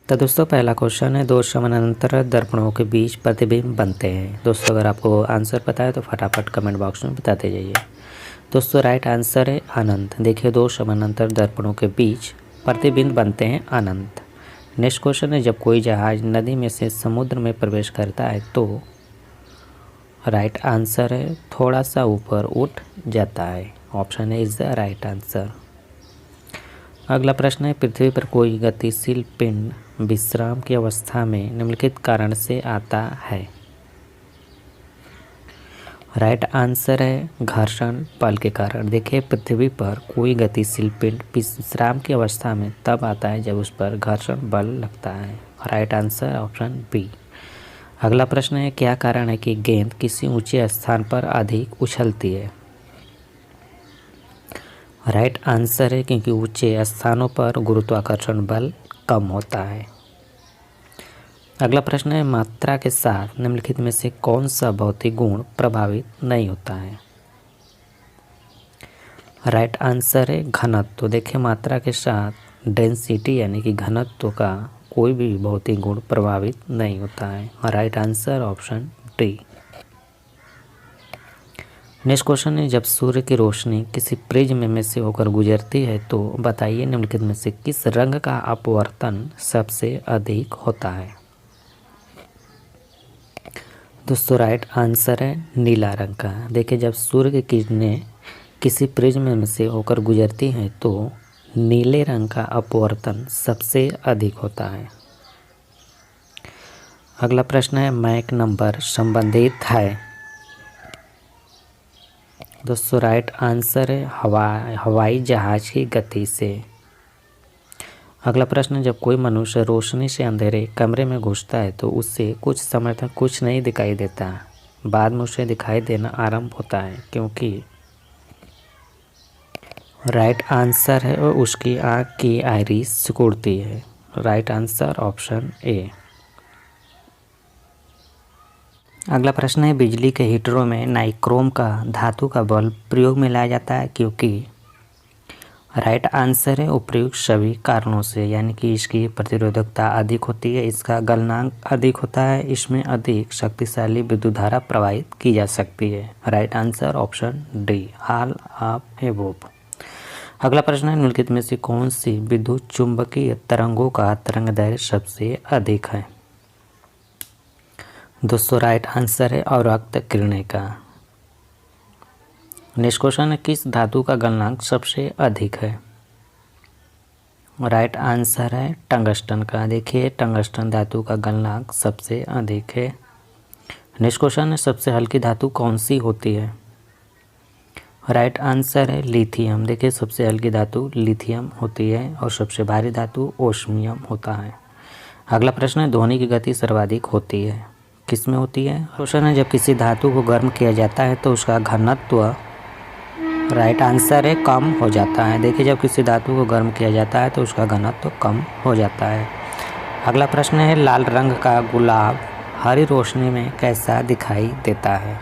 तो दोस्तों पहला क्वेश्चन है, दो समानांतर दर्पणों के बीच प्रतिबिंब बनते हैं। दोस्तों अगर आपको आंसर पता है तो फटाफट कमेंट बॉक्स में बताते जाइए। दोस्तों राइट आंसर है अनंत। देखिए, दो समानांतर दर्पणों के बीच प्रतिबिंब बनते हैं अनंत। नेक्स्ट क्वेश्चन है, जब कोई जहाज नदी में से समुद्र में प्रवेश करता है तो राइट आंसर है थोड़ा सा ऊपर उठ जाता है। Option A is the right answer. अगला प्रश्न है, पृथ्वी पर कोई गतिशील पिंड विश्राम की अवस्था में निम्नलिखित कारण से आता है। राइट आंसर है घर्षण बल के कारण। देखिए, पृथ्वी पर कोई गतिशील पिंड विश्राम की अवस्था में तब आता है जब उस पर घर्षण बल लगता है। Right answer option B. अगला प्रश्न है, क्या कारण है कि गेंद किसी ऊंचे स्थान पर अधिक उछलती है। राइट आंसर है क्योंकि ऊंचे स्थानों पर गुरुत्वाकर्षण बल कम होता है। अगला प्रश्न है, मात्रा के साथ निम्नलिखित में से कौन सा भौतिक गुण प्रभावित नहीं होता है। राइट आंसर है घनत्व। देखिए, मात्रा के साथ डेंसिटी यानी कि घनत्व का कोई भी भौतिक गुण प्रभावित नहीं होता है। Right answer option D. Next question है, जब सूर्य की रोशनी किसी प्रिज्म में से होकर गुजरती है तो बताइए निम्नलिखित में से किस रंग का अपवर्तन सबसे अधिक होता है। दोस्तों राइट आंसर है नीला रंग का। देखिए, जब सूर्य की किरणें किसी प्रिज्म में से होकर गुजरती हैं तो नीले रंग का अपवर्तन सबसे अधिक होता है। अगला प्रश्न है, मैक नंबर संबंधित है। दोस्तों राइट आंसर है हवाई जहाज की गति से। अगला प्रश्न, जब कोई मनुष्य रोशनी से अंधेरे कमरे में घुसता है तो उससे कुछ समय तक कुछ नहीं दिखाई देता, बाद में उसे दिखाई देना आरंभ होता है, क्योंकि राइट आंसर है और उसकी आँख की आइरिस सिकुड़ती है। Right answer option A. अगला प्रश्न है, बिजली के हीटरों में नाइक्रोम का धातु का बल्ब प्रयोग में लाया जाता है क्योंकि राइट आंसर है उपयुक्त सभी कारणों से, यानी कि इसकी प्रतिरोधकता अधिक होती है, इसका गलनांक अधिक होता है, इसमें अधिक शक्तिशाली विद्युत धारा प्रवाहित की जा सकती है। Right answer option D, all of above. अगला प्रश्न है, निम्नलिखित में से कौन सी विद्युत चुंबकीय तरंगों का तरंगदैर्घ्य सबसे अधिक है। दोस्तों राइट आंसर है अवरक्त किरणें का। नेक्स्ट क्वेश्चन है, किस धातु का गलनांक सबसे अधिक है। राइट आंसर है टंगस्टन का। देखिए, टंगस्टन धातु का गलनांक सबसे अधिक है। नेक्स्ट क्वेश्चन है, सबसे हल्की धातु कौन सी होती है। राइट आंसर है लिथियम। देखिए, सबसे हल्की धातु लिथियम होती है और सबसे भारी धातु ओस्मियम होता है। अगला प्रश्न है, ध्वनि की गति सर्वाधिक होती है, किस में होती है। क्वेश्चन है, जब किसी धातु को गर्म किया जाता है तो उसका घनत्व राइट आंसर है कम हो जाता है। देखिए, जब किसी धातु को गर्म किया जाता है तो उसका घनत्व कम हो जाता है। अगला प्रश्न है, लाल रंग का गुलाब हरी रोशनी में कैसा दिखाई देता है।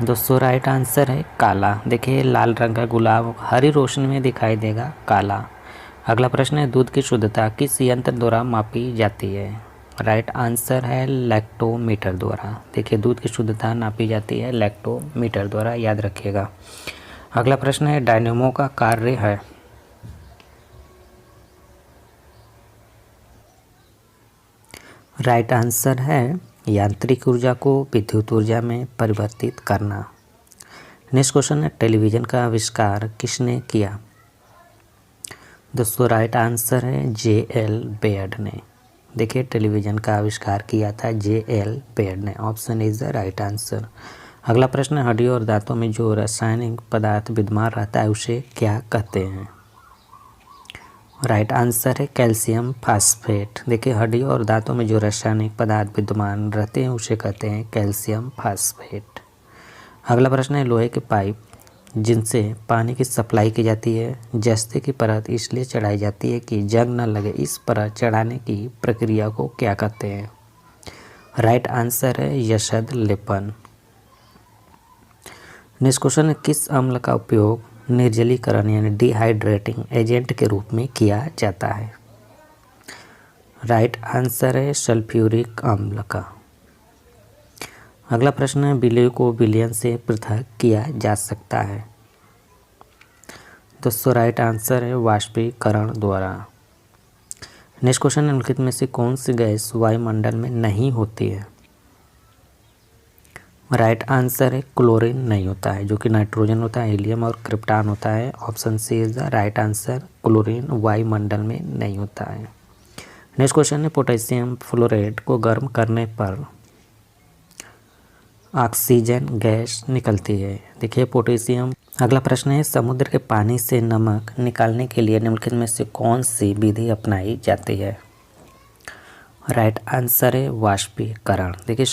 दोस्तों राइट आंसर है काला। देखिए, लाल रंग का गुलाब हरी रोशनी में दिखाई देगा काला। अगला प्रश्न है, दूध की शुद्धता किस यंत्र द्वारा मापी जाती है। राइट आंसर है लैक्टोमीटर द्वारा। देखिए, दूध की शुद्धता नापी जाती है लैक्टोमीटर द्वारा, याद रखिएगा। अगला प्रश्न है, डायनेमो का कार्य है। राइट आंसर है यांत्रिक ऊर्जा को विद्युत ऊर्जा में परिवर्तित करना। नेक्स्ट क्वेश्चन है, टेलीविज़न का आविष्कार किसने किया। दोस्तों राइट आंसर है जे.एल. बेयर्ड ने। देखिए, टेलीविज़न का आविष्कार किया था जे.एल. बेयर्ड ने। Option is the right answer. अगला प्रश्न है, हड्डियों और दांतों में जो रासायनिक पदार्थ विद्यमान रहता है उसे क्या कहते हैं। राइट आंसर है कैल्शियम फास्फेट। देखिए, हड्डियों और दांतों में जो रासायनिक पदार्थ विद्यमान रहते हैं उसे कहते हैं कैल्शियम फास्फेट। अगला प्रश्न है, लोहे के पाइप जिनसे पानी की सप्लाई की जाती है, जस्ते की परत इसलिए चढ़ाई जाती है कि जंग न लगे, इस परत चढ़ाने की प्रक्रिया को क्या कहते हैं। राइट आंसर है यशद लेपन। नेक्स्ट क्वेश्चन है, किस अम्ल का उपयोग निर्जलीकरण यानी डिहाइड्रेटिंग एजेंट के रूप में किया जाता है। राइट आंसर है सल्फ्यूरिक अम्ल का। अगला प्रश्न है विलय को विलयन से पृथक किया जा सकता है। दोस्तों राइट आंसर है वाष्पीकरण द्वारा। नेक्स्ट क्वेश्चन निम्नलिखित में से कौन सी गैस वायुमंडल में नहीं होती है। राइट आंसर है क्लोरीन नहीं होता है, जो कि नाइट्रोजन होता है, हीलियम और क्रिप्टॉन होता है। Option C is the right answer, chlorine वायुमंडल में नहीं होता है। नेक्स्ट क्वेश्चन है पोटेशियम फ्लोराइड को गर्म करने पर ऑक्सीजन गैस निकलती है। देखिए पोटेशियम। अगला प्रश्न है समुद्र के पानी से नमक निकालने के लिए निम्नलिखित में से कौन सी विधि अपनाई जाती है। राइट आंसर है वाष्पीकरण। देखिए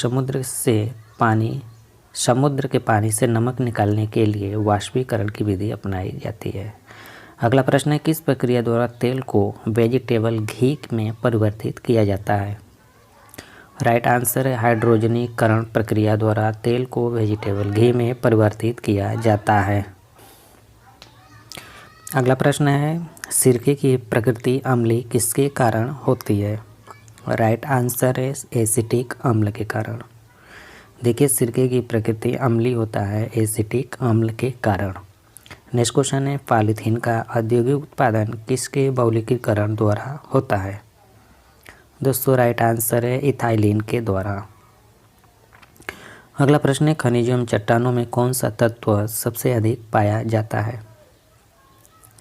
समुद्र के पानी से नमक निकालने के लिए वाष्पीकरण की विधि अपनाई जाती है। अगला प्रश्न है किस प्रक्रिया द्वारा तेल को वेजिटेबल घी में परिवर्तित किया जाता है। राइट आंसर है हाइड्रोजनीकरण प्रक्रिया द्वारा तेल को वेजिटेबल घी में परिवर्तित किया जाता है। अगला प्रश्न है सिरके की प्रकृति अम्लीय किसके कारण होती है। राइट आंसर है एसिटिक अम्ल के कारण। देखिए सिरके की प्रकृति अम्लीय होता है एसिटिक अम्ल के कारण। नेक्स्ट क्वेश्चन है पॉलीथीन का औद्योगिक उत्पादन किसके बहुलकीकरण द्वारा होता है। दोस्तों राइट आंसर है इथाइलिन के द्वारा। अगला प्रश्न है खनिजों एवं चट्टानों में कौन सा तत्व सबसे अधिक पाया जाता है।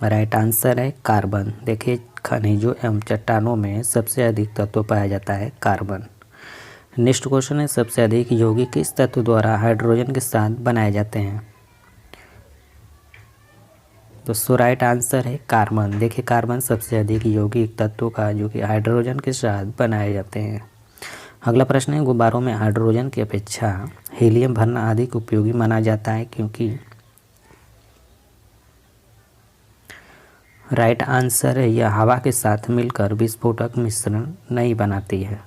राइट आंसर है कार्बन। देखिए खनिजों एवं चट्टानों में सबसे अधिक तत्व पाया जाता है कार्बन। नेक्स्ट क्वेश्चन है सबसे अधिक यौगिक किस तत्व द्वारा हाइड्रोजन के साथ बनाए जाते हैं। दोस्तों राइट आंसर है कार्बन। देखिए कार्बन सबसे अधिक यौगिक तत्वों का जो कि हाइड्रोजन के साथ बनाए जाते हैं। अगला प्रश्न है गुब्बारों में हाइड्रोजन की अपेक्षा हीलियम भरना अधिक उपयोगी माना जाता है क्योंकि। राइट आंसर है यह हवा के साथ मिलकर विस्फोटक मिश्रण नहीं बनाती है।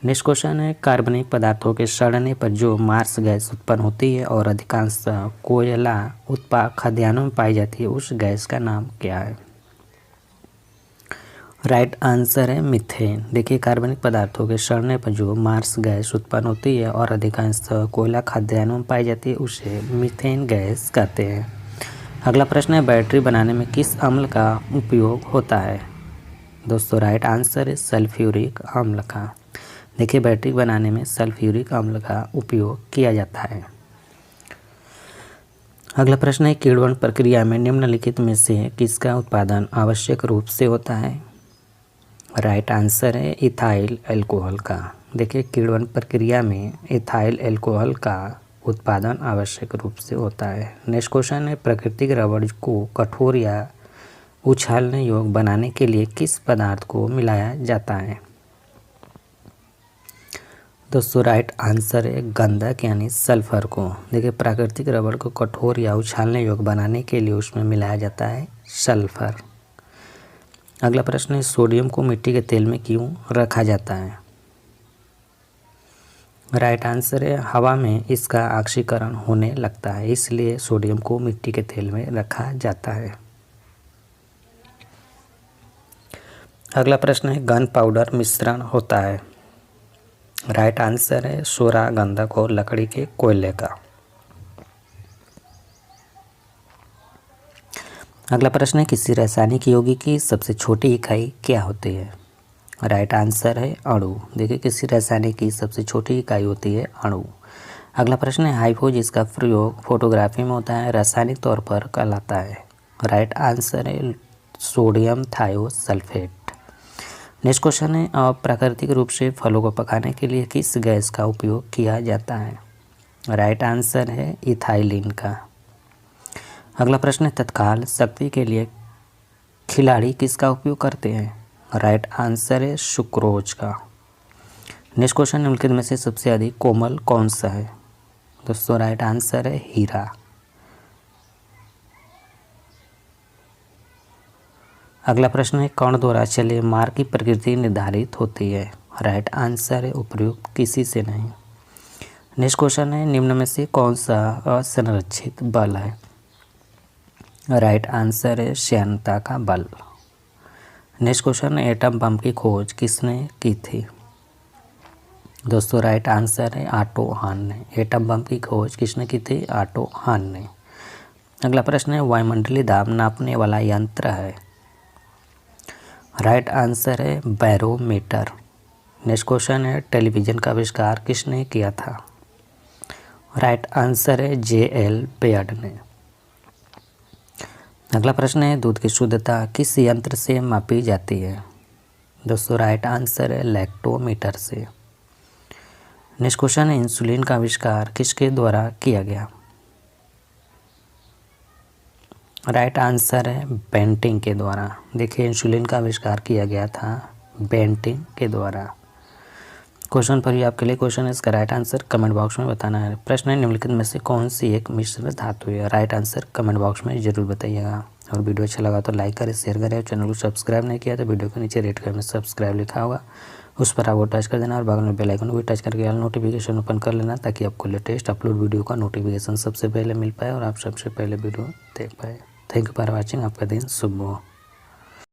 नेक्स्ट क्वेश्चन है कार्बनिक पदार्थों के सड़ने पर जो मार्स गैस उत्पन्न होती है और अधिकांश कोयला उत्पाद खाद्यान्नों में पाई जाती है उस गैस का नाम क्या है। राइट आंसर है मीथेन। देखिए कार्बनिक पदार्थों के सड़ने पर जो मार्स गैस उत्पन्न होती है और अधिकांश कोयला खाद्यान्नों में पाई जाती है उसे मीथेन गैस कहते हैं। अगला प्रश्न है बैटरी बनाने में किस अम्ल का उपयोग होता है। दोस्तों राइट आंसर है सल्फ्यूरिक अम्ल का। देखिए बैटरी बनाने में सल्फ्यूरिक अम्ल का उपयोग किया जाता है। अगला प्रश्न है किण्वन प्रक्रिया में निम्नलिखित में से किसका उत्पादन आवश्यक रूप से होता है। राइट आंसर है इथाइल अल्कोहल का। देखिए किण्वन प्रक्रिया में इथाइल अल्कोहल का उत्पादन आवश्यक रूप से होता है। नेक्स्ट क्वेश्चन है प्राकृतिक रबड़ को कठोर या उछालने योग्य बनाने के लिए किस पदार्थ को मिलाया जाता है। दोस्तों राइट आंसर है गंधक यानी सल्फर को। देखिए प्राकृतिक रबड़ को कठोर या उछालने योग्य बनाने के लिए उसमें मिलाया जाता है सल्फर। अगला प्रश्न है सोडियम को मिट्टी के तेल में क्यों रखा जाता है। राइट आंसर है हवा में इसका ऑक्सीकरण होने लगता है इसलिए सोडियम को मिट्टी के तेल में रखा जाता है। अगला प्रश्न है गन पाउडर मिश्रण होता है। राइट आंसर है सोरा गंधक और लकड़ी के कोयले का। अगला प्रश्न है किसी रासायनिक यौगिक की सबसे छोटी इकाई क्या होती है। राइट आंसर है अणु। देखिए किसी रासायनिक की सबसे छोटी इकाई होती है अणु। अगला प्रश्न है हाइपो जिसका प्रयोग फोटोग्राफी में होता है रासायनिक तौर पर कहलाता है। राइट आंसर है सोडियम थायोसल्फेट। नेक्स्ट क्वेश्चन है प्राकृतिक रूप से फलों को पकाने के लिए किस गैस का उपयोग किया जाता है। राइट आंसर है इथाइलिन का। अगला प्रश्न है तत्काल शक्ति के लिए खिलाड़ी किसका उपयोग करते हैं। राइट आंसर है सुक्रोज का। नेक्स्ट क्वेश्चन निम्नलिखित में से सबसे अधिक कोमल कौन सा है। दोस्तों राइट आंसर है हीरा। अगला प्रश्न है कण द्वारा चले मार्ग की प्रकृति निर्धारित होती है। राइट आंसर है उपयुक्त किसी से नहीं। नेक्स्ट क्वेश्चन है निम्न में से कौन सा असंरक्षित बल है। राइट आंसर है श्यानता का बल। नेक्स्ट क्वेश्चन, एटम बम की खोज किसने की थी? दोस्तों राइट आंसर है ऑटो हान ने। एटम बम की खोज किसने की थी? ऑटो हान ने। अगला प्रश्न है, वायुमंडलीय दाब नापने वाला यंत्र है? राइट आंसर है बैरोमीटर। नेक्स्ट क्वेश्चन है, टेलीविज़न का आविष्कार किसने किया था? राइट आंसर है J.L. बेयर्ड ने। अगला प्रश्न है, दूध की शुद्धता किस यंत्र से मापी जाती है? दोस्तों राइट आंसर है लैक्टोमीटर से। नेक्स्ट क्वेश्चन है, इंसुलिन का आविष्कार किसके द्वारा किया गया? राइट आंसर है बेंटिंग के द्वारा। देखिए इंसुलिन का आविष्कार किया गया था बेंटिंग के द्वारा। क्वेश्चन पर भी आपके लिए क्वेश्चन है, इसका राइट आंसर कमेंट बॉक्स में बताना है। प्रश्न है, निम्नलिखित में से कौन सी एक मिश्र धातु है? राइट आंसर कमेंट बॉक्स में जरूर बताइएगा। और वीडियो अच्छा लगा तो लाइक करें, शेयर करें। और चैनल को सब्सक्राइब नहीं किया तो वीडियो के नीचे रेड कलर में सब्सक्राइब लिखा होगा, उस पर आपको टच कर देना और बगल में बेल आइकन को भी टच करके ऑल नोटिफिकेशन ओपन कर लेना, ताकि आपको लेटेस्ट अपलोड वीडियो का नोटिफिकेशन सबसे पहले मिल पाए और आप सबसे पहले वीडियो देख पाए। Thank you for watching. आपका दिन शुभ हो।